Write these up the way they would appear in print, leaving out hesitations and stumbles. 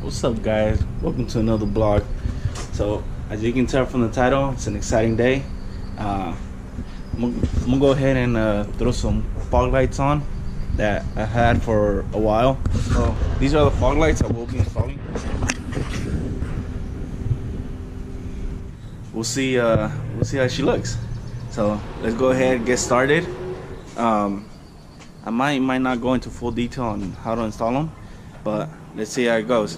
What's up, guys? Welcome to another vlog. So as you can tell from the title, it's an exciting day. I'm gonna go ahead and throw some fog lights on that I had for a while. So these are the fog lights I will be installing. We'll see how she looks. So let's go ahead and get started. I might not go into full detail on how to install them, but let's see how it goes.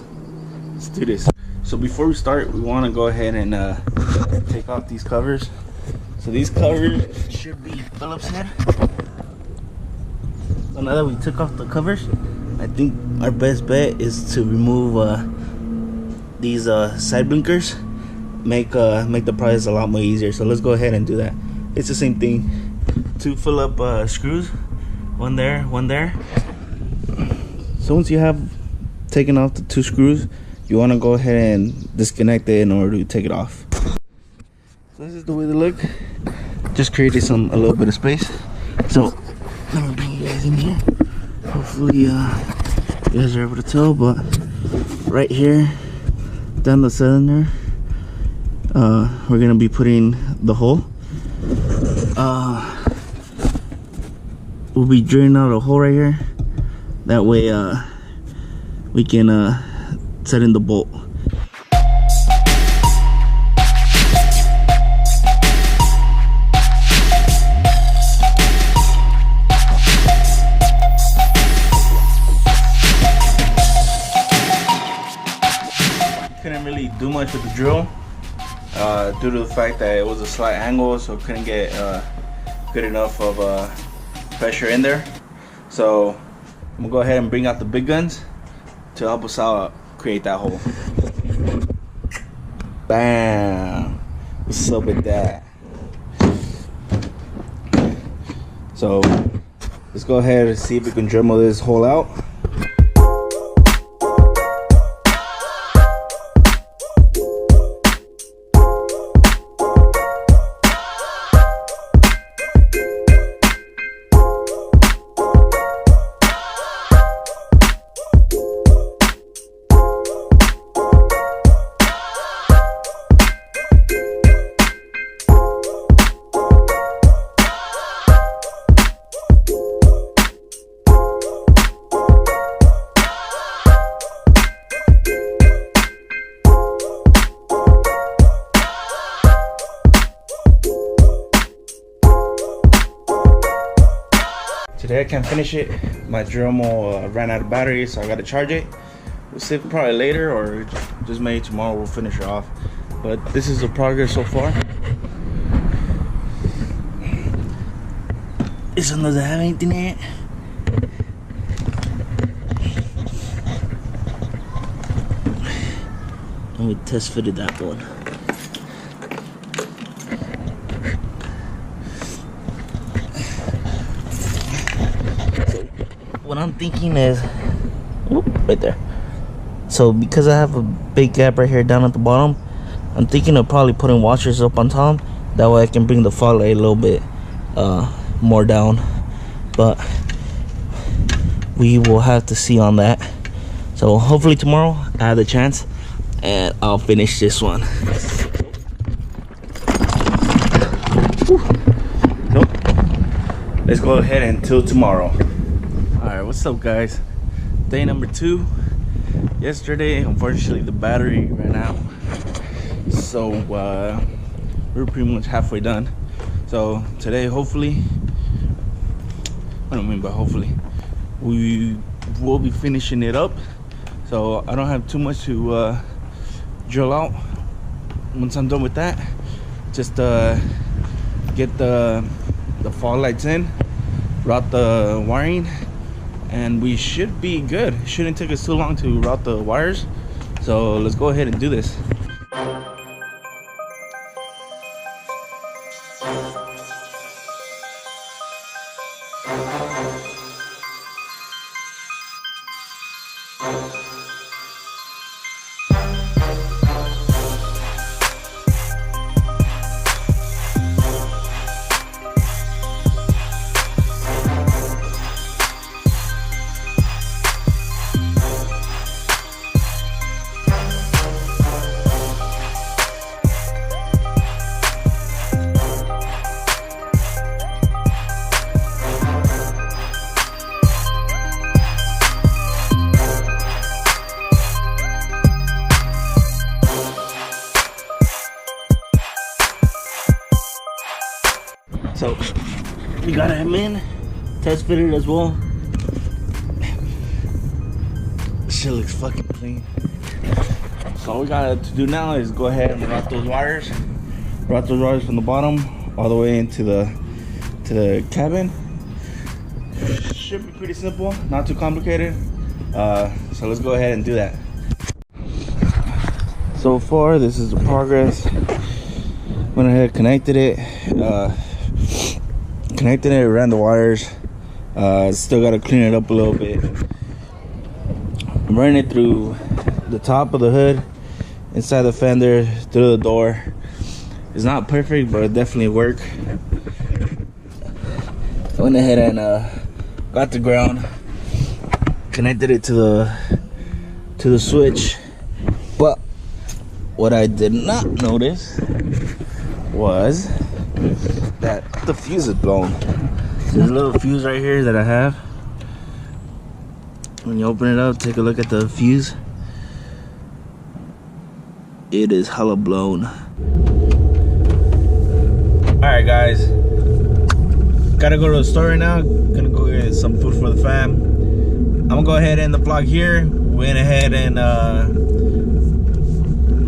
Let's do this. So before we start, we want to go ahead and take off these covers. So these covers should be Phillips head. So now that we took off the covers, I think our best bet is to remove these side blinkers. Make the process a lot more easier. So let's go ahead and do that. It's the same thing. 2 Phillips screws, one there, one there. So once you have taken off the 2 screws, you want to go ahead and disconnect it in order to take it off. So this is the way they look. Just created a little bit of space. So let me bring you guys in here. Hopefully you guys are able to tell, but right here down the cylinder, we're gonna be putting the hole. We'll be drilling out a hole right here. That way we can set in the bolt. Couldn't really do much with the drill due to the fact that it was a slight angle, so couldn't get good enough of pressure in there. So I'm gonna go ahead and bring out the big guns to help us out create that hole. Bam! What's up with that? So let's go ahead and see if we can Dremel this hole out. Today I can't finish it. My Dremel ran out of battery, so I gotta charge it. We'll see if probably later or just maybe tomorrow we'll finish her off. But this is the progress so far. This one doesn't have anything in it. And we test fitted that one. What I'm thinking is, right there. So because I have a big gap right here down at the bottom, I'm thinking of probably putting washers up on top. That way I can bring the fog light a little bit more down. But we will have to see on that. So hopefully tomorrow I have the chance and I'll finish this one. So let's go ahead until tomorrow. Alright, what's up, guys? Day number 2. Yesterday, unfortunately, the battery ran out. So we're pretty much halfway done. So today, hopefully, I don't mean by hopefully, we will be finishing it up. So I don't have too much to drill out. Once I'm done with that, just get the fog lights in, route the wiring, and we should be good. It shouldn't take us too long to route the wires. So let's go ahead and do this. So we got him in, test fitted as well. This shit looks fucking clean. So all we got to do now is go ahead and route those wires from the bottom all the way into the cabin. Should be pretty simple, not too complicated. So let's go ahead and do that. So far, this is the progress. Went ahead, connected it, ran the wires. Still got to clean it up a little bit. I'm running it through the top of the hood, inside the fender, through the door. It's not perfect, but it definitely worked. I went ahead and got the ground, connected it to the switch. But what I did not notice was that the fuse is blown. There's a little fuse right here that I have. When you open it up, take a look at the fuse. It is hella blown. Alright guys, gotta go to the store right now. Gonna go get some food for the fam. I'm gonna go ahead and end the vlog here. Went ahead and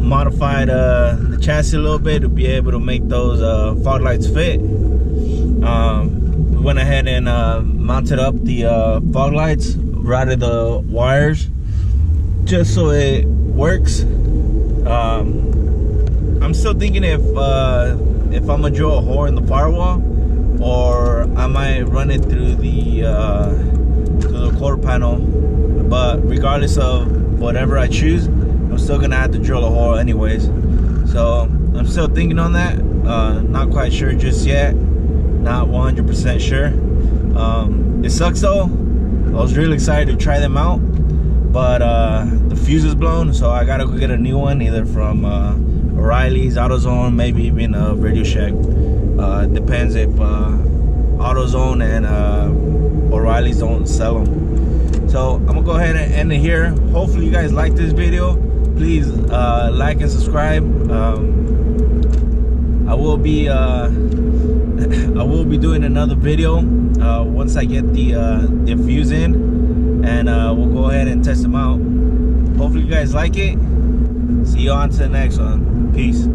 modified the chassis a little bit to be able to make those fog lights fit. We went ahead and mounted up the fog lights, routed the wires just so it works. I'm still thinking if I'm gonna drill a hole in the firewall, or I might run it through the quarter panel. But regardless of whatever I choose, I'm still gonna have to drill a hole anyways. So I'm still thinking on that. Not quite sure just yet. Not 100% sure. It sucks though. I was really excited to try them out, but the fuse is blown, so I gotta go get a new one, either from O'Reilly's, AutoZone, maybe even Radio Shack. Depends if AutoZone and O'Reilly's don't sell them. So I'm gonna go ahead and end it here. Hopefully you guys like this video. Please like and subscribe. I will be doing another video once I get the fuse in, and we'll go ahead and test them out. Hopefully you guys like it. See you on to the next one. Peace.